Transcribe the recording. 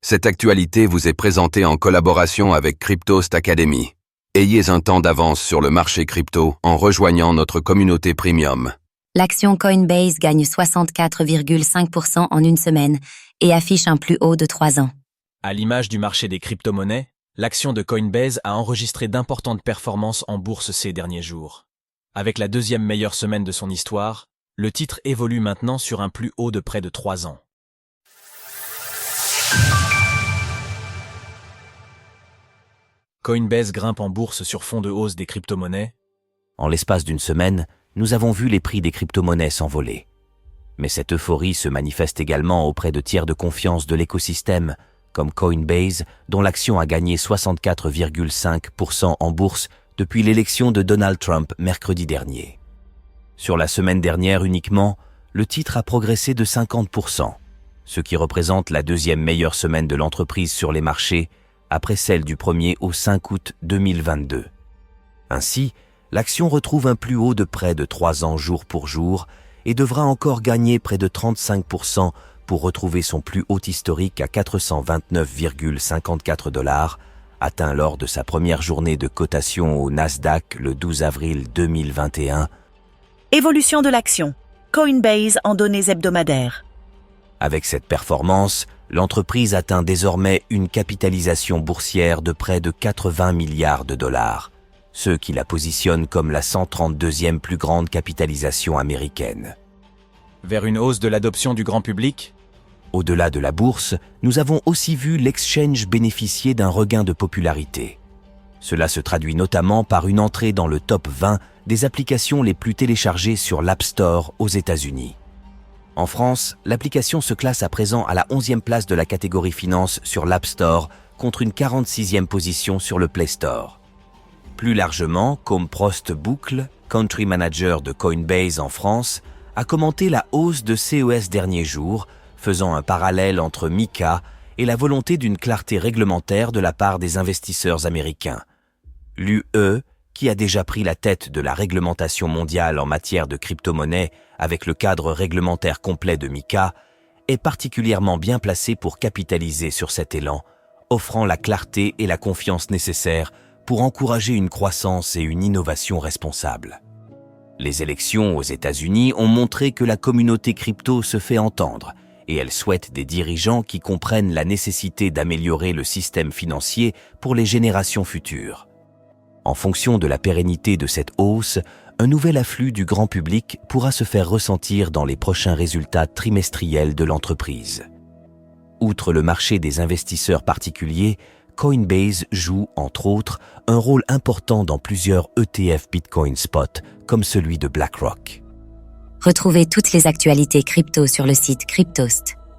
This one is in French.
Cette actualité vous est présentée en collaboration avec Cryptost Academy. Ayez un temps d'avance sur le marché crypto en rejoignant notre communauté premium. L'action Coinbase gagne 64,5% en une semaine et affiche un plus haut de 3 ans. À l'image du marché des crypto-monnaies, l'action de Coinbase a enregistré d'importantes performances en bourse ces derniers jours. Avec la deuxième meilleure semaine de son histoire, le titre évolue maintenant sur un plus haut de près de 3 ans. Coinbase grimpe en bourse sur fond de hausse des crypto-monnaies. En l'espace d'une semaine, nous avons vu les prix des crypto-monnaies s'envoler. Mais cette euphorie se manifeste également auprès de tiers de confiance de l'écosystème, comme Coinbase, dont l'action a gagné 64,5% en bourse depuis l'élection de Donald Trump mercredi dernier. Sur la semaine dernière uniquement, le titre a progressé de 50%, ce qui représente la deuxième meilleure semaine de l'entreprise sur les marchés, après celle du 1er au 5 août 2022. Ainsi, l'action retrouve un plus haut de près de 3 ans jour pour jour et devra encore gagner près de 35% pour retrouver son plus haut historique à 429,54 $, atteint lors de sa première journée de cotation au Nasdaq le 12 avril 2021. Évolution de l'action. Coinbase en données hebdomadaires. Avec cette performance, l'entreprise atteint désormais une capitalisation boursière de près de 80 milliards de dollars, ce qui la positionne comme la 132e plus grande capitalisation américaine. Vers une hausse de l'adoption du grand public ? Au-delà de la bourse, nous avons aussi vu l'exchange bénéficier d'un regain de popularité. Cela se traduit notamment par une entrée dans le top 20 des applications les plus téléchargées sur l'App Store aux États-Unis. En France, l'application se classe à présent à la 11e place de la catégorie finance sur l'App Store contre une 46e position sur le Play Store. Plus largement, comme Prost Boucle, country manager de Coinbase en France, a commenté la hausse de CES derniers jours, faisant un parallèle entre MiCA et la volonté d'une clarté réglementaire de la part des investisseurs américains. L'UE, qui a déjà pris la tête de la réglementation mondiale en matière de crypto-monnaie avec le cadre réglementaire complet de MiCA, est particulièrement bien placée pour capitaliser sur cet élan, offrant la clarté et la confiance nécessaires pour encourager une croissance et une innovation responsables. Les élections aux États-Unis ont montré que la communauté crypto se fait entendre et elle souhaite des dirigeants qui comprennent la nécessité d'améliorer le système financier pour les générations futures. En fonction de la pérennité de cette hausse, un nouvel afflux du grand public pourra se faire ressentir dans les prochains résultats trimestriels de l'entreprise. Outre le marché des investisseurs particuliers, Coinbase joue, entre autres, un rôle important dans plusieurs ETF Bitcoin Spot, comme celui de BlackRock. Retrouvez toutes les actualités crypto sur le site cryptost.fr.